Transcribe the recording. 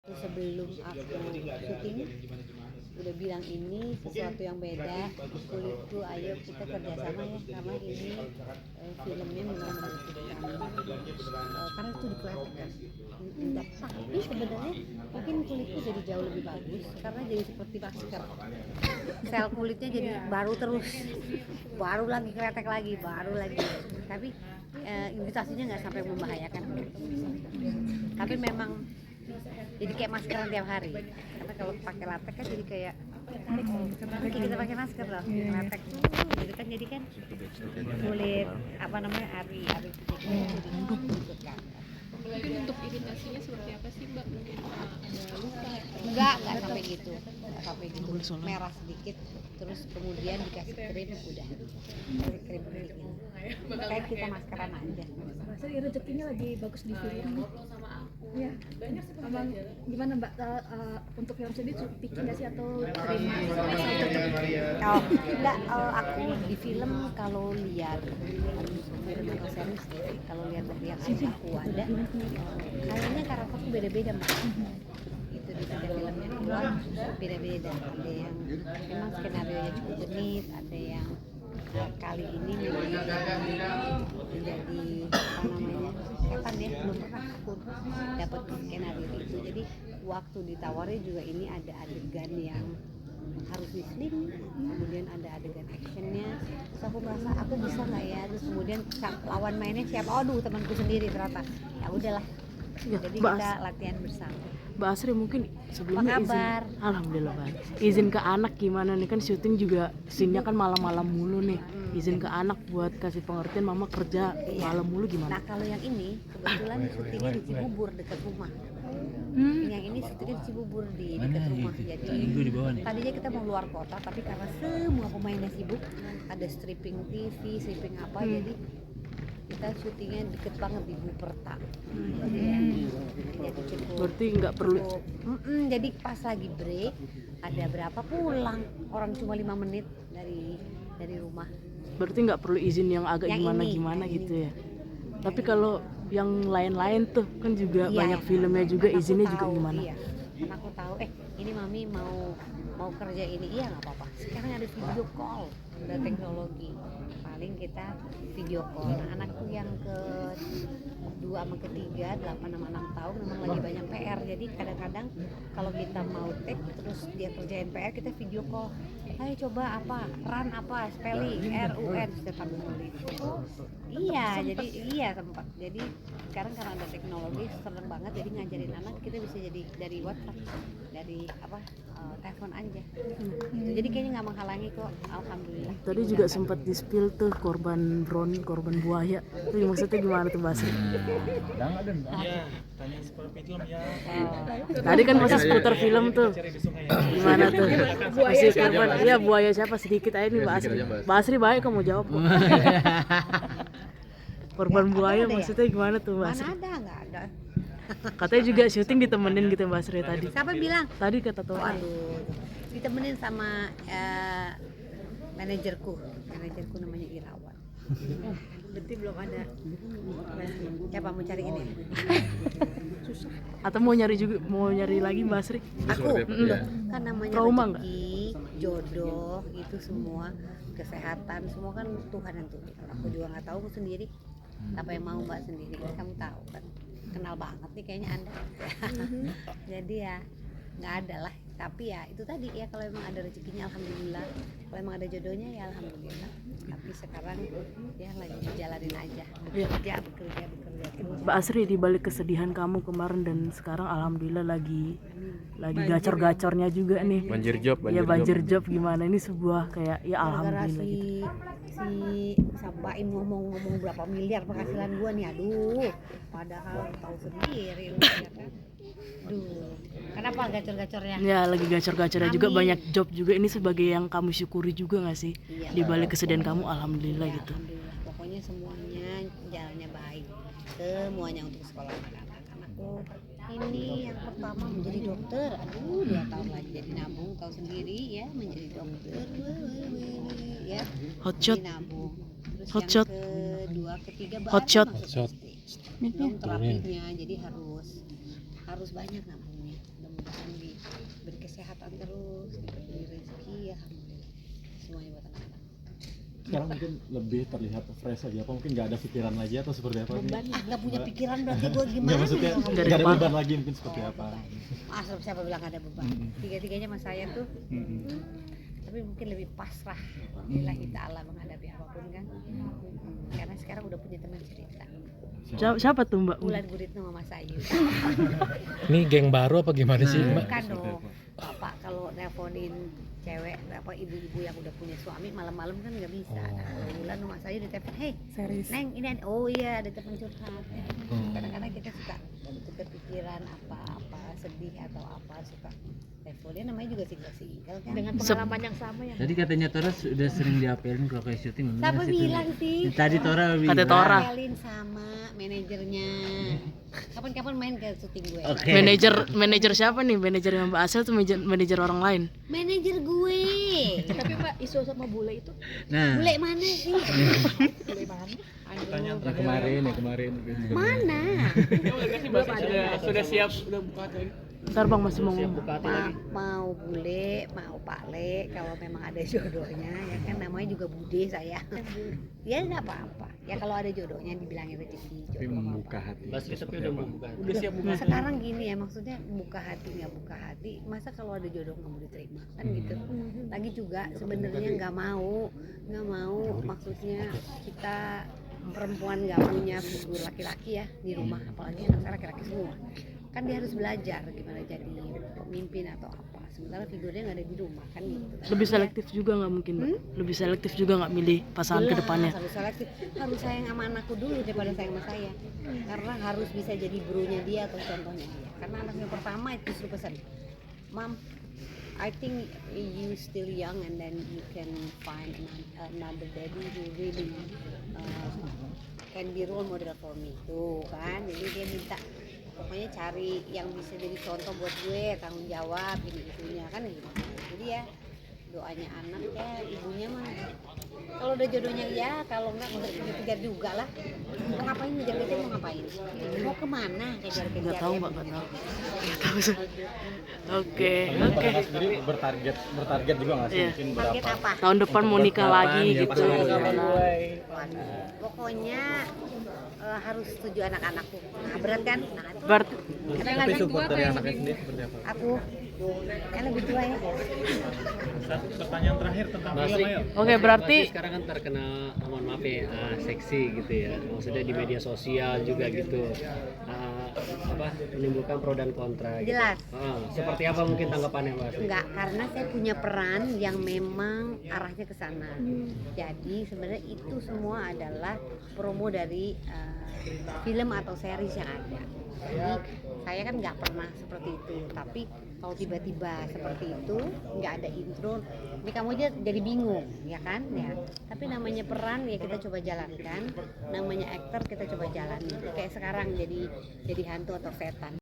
Sebelum aku syuting udah bilang ini sesuatu yang beda, kulitku ayo kita kerjasama ya, karena ini filmnya memang membutuhkan karena itu dikreatifkan. Tapi sebenarnya mungkin kulitku jadi jauh lebih bagus karena jadi seperti masker, sel kulitnya jadi baru lagi kretek lagi, tapi iritasinya nggak sampai membahayakan, tapi memang jadi kayak maskeran tiap hari, karena kalau pakai latex kan jadi kayak kita pakai masker loh, latex gitu kan, jadi kan kulit ari gitu kan. Mungkin untuk iritasinya seperti apa sih Mbak? Mungkin ada luka? Enggak sampai gitu, merah sedikit, terus kemudian dikasih krim, udah krim dingin. Kayak kita maskeran aja. Rasanya rezekinya lagi bagus di film. Ya, abang gimana Mbak untuk film sendiri bikin nggak sih atau terima? Oh, enggak, aku di film kalau lihat film atau series, kalau lihat dari yang aku ada, kayaknya karakterku beda-beda Mbak. Itu di filmnya keluar beda-beda. Ada yang memang skenario-nya cukup genit, ada yang kali ini menjadi setan ya, belum pernah aku dapat skenario itu. Jadi waktu ditawari juga ini ada adegan yang harus di-sling, kemudian ada adegan actionnya, terus aku merasa aku bisa nggak ya, terus kemudian lawan mainnya siapa, aduh temanku sendiri ternyata, ya udahlah ya, jadi kita latihan bersama. Mbak Asri mungkin sebelumnya izin, alhamdulillah baik. Izin ke anak gimana nih, kan syuting juga scene-nya kan malam-malam mulu nih. Izin ke anak buat kasih pengertian mama kerja malam mulu gimana? Nah kalau yang ini kebetulan syutingnya di Cibubur dekat rumah. Yang ini syutingnya di Cibubur di dekat rumah. Jadi tadinya kita mau luar kota, tapi karena semua pemainnya sibuk, ada stripping TV, stripping apa, jadi kita syutingnya deket banget di Buperta. Berarti nggak perlu. Jadi pas lagi break ada berapa pulang orang, cuma 5 menit dari rumah. Berarti nggak perlu izin yang agak gimana gitu ya. Tapi kalau yang lain-lain tuh kan juga banyak filmnya juga izinnya juga gimana? Iya. Karena aku tahu ini mami mau kerja ini, iya nggak apa-apa. Sekarang ada video call, ada teknologi. Paling kita video call. Nah, anakku yang kedua sama ketiga 8 sama 6 tahun memang lagi banyak PR. Jadi kadang-kadang kalau kita mau take terus dia kerjain PR, kita video call. Ayo coba run spelling RUN setiap nulis. Iya, jadi sempat. Jadi sekarang karena ada teknologi seneng banget, jadi ngajarin anak kita bisa jadi dari WhatsApp, dari telepon aja. Gitu. Jadi kayaknya nggak menghalangi kok, alhamdulillah. Tadi juga sempat di-spill tuh korban buaya. Itu maksudnya gimana tuh Mbak Asri? Iya, tanya seperti film ya. Tadi kan masih seputar film tuh. Gimana tuh? Masih korban. Iya, buaya siapa sedikit aja nih Mbak Asri. Mbak Asri baik kamu jawab kok. Korban buaya maksudnya gimana tuh Mbak Asri? Mana ada, nggak ada. Katanya juga syuting ditemenin gitu Mbak Asri tadi. Siapa bilang? Tadi kata tuh. Aduh, ditemenin sama manajerku namanya Irawan. Berarti belum ada. Siapa mau cari ini? Susah. Atau mau nyari lagi Mbak Asri? Aku kan namanya trauma rezeki, jodoh, itu semua, kesehatan, semua kan Tuhan yang tentukan. Aku juga nggak tahu sendiri apa yang mau Mbak sendiri, kamu tahu kan, kenal banget nih kayaknya Anda. Jadi ya nggak ada lah, tapi ya itu tadi ya, kalau memang ada rezekinya alhamdulillah, kalau memang ada jodohnya ya alhamdulillah. Tapi sekarang ya lagi jalanin aja, bekerja. Mbak Asri, di balik kesedihan kamu kemarin dan sekarang alhamdulillah lagi gacor-gacornya juga nih. Banjir job gimana, ini sebuah kayak ya alhamdulillah gitu. Si Sabaim ngomong berapa miliar penghasilan gua nih, aduh, padahal tahu sendiri lu ya kan. Duh, kenapa gacor-gacornya? Ya lagi gacor-gacornya juga, banyak job juga, ini sebagai yang kamu syukuri juga nggak sih? Di balik kesedihan kamu alhamdulillah ya, gitu. Alhamdulillah, pokoknya semuanya jalannya baik, semuanya untuk sekolah anak-anakku. Ini yang pertama menjadi dokter, 2 tahun lagi jadi nabung, tahu sendiri ya, menjadi dokter ya, hotshot nabung. Terus hotshot yang kedua ketiga hotshot terapinya, jadi harus banyak nabungnya. mudah-mudahan diberi kesehatan terus, diberi rezeki, alhamdulillah semuanya buat anak-anak. Sekarang mungkin lebih terlihat fresh aja, apa mungkin nggak ada pikiran lagi atau seperti apa nih? Nggak punya pikiran berarti gue Nggak, gimana? maksudnya ya? nggak ada beban lagi mungkin seperti apa? Siapa bilang ada beban? Tiga-tiganya sama saya tuh, tapi mungkin lebih pasrah lillahi ta'ala menghadapi apapun kan. Karena sekarang udah punya teman cerita. Siapa tuh Mbak? Bulan Guritno sama Mas Ayu. Ini geng baru apa gimana sih Mbak? Bukan dong. Bapak kalau nelponin cewek apa ibu-ibu yang udah punya suami malam-malam kan nggak bisa. Nah, bulan sama Mas Ayu ditelepon, "Hei, Neng, ini ada." Oh iya, ada teman curhat. Kadang-kadang kita suka kepikiran apa-apa, sedih atau apa, suka teleponnya namanya juga single kan. Dengan pengalaman yang sama ya. Tadi katanya Tora sudah sering diapelin kalau kayak syuting. Siapa bilang sih? Tadi Tora bilang. Kata Tora. Apelin sama manajernya. Kapan-kapan main ke syuting gue. Oke. Manajer siapa nih? Manajernya Mbak Asel tuh manajer orang lain? Manajer gue. Tapi Mbak, isu sama bule itu Nah, Bule mana sih? bule mana? Yang kemarin Mana? sudah siap, sudah buka tadi. Ntar Bang masih mau ngomong. Mau bule, mau Pak Le, kalau memang ada jodohnya ya kan, namanya juga bude saya. Ya nggak apa-apa. Ya kalau ada jodohnya dibilangin rezeki Tapi jodoh. membuka hati. tapi udah membuka. Udah siap buka. Sekarang gini ya, maksudnya buka hati nggak buka hati, masa kalau ada jodoh nggak mau diterima kan gitu. Lagi juga sebenarnya nggak mau, maksudnya kita perempuan nggak punya figur laki-laki ya di rumah, apalagi anak saya laki-laki semua, kan dia harus belajar gimana jadi pemimpin atau apa, sementara figurnya nggak ada di rumah kan gitu. Lebih selektif juga nggak mungkin Mbak? Lebih selektif juga nggak milih pasangan ke depannya? Harus selektif, harus sayang sama anakku dulu daripada sayang sama saya, karena harus bisa jadi gurunya dia atau contohnya dia. Karena anaknya pertama itu justru pesan, "Mom, I think you still young and then you can find another daddy who really can be role model for me." Tuh kan, jadi dia minta pokoknya cari yang bisa jadi contoh buat gue, tanggung jawab ini itunya kan gitu. Jadi ya doanya anak ya, ibunya mah kalau udah jodohnya ya, kalau enggak nggak usah kejar juga lah. Mau ngapain ngejar-ngejar, mau ngapain? Mau kemana kejar-kejar? Nggak tahu Mbak, nggak tahu. Oke. Kakak sendiri bertarget juga nggak sih? Iya. Mungkin Target berapa? apa? Tahun depan mau nikah lagi gitu. Pokoknya harus setuju anak-anakku. Nah, berat kan? Nah, itu Berarti Tapi support dari anaknya sendiri seperti apa? aku yang lebih tua ya. Satu pertanyaan terakhir tentang film ayo. Oke, berarti sekarang kan terkenal, mohon maaf ya, seksi gitu ya, maksudnya di media sosial juga gitu, menimbulkan pro dan kontra gitu. Jelas. Seperti apa mungkin tanggapannya Mbak? Enggak, karena saya punya peran yang memang arahnya ke sana. Jadi sebenarnya itu semua adalah promo dari film atau series yang ada. Jadi saya kan nggak pernah seperti itu, tapi kalau tiba-tiba seperti itu nggak ada intro, ini kamu aja jadi bingung ya kan ya. Tapi namanya peran ya kita coba jalankan, namanya aktor kita coba jalani. Kayak sekarang jadi hantu atau setan.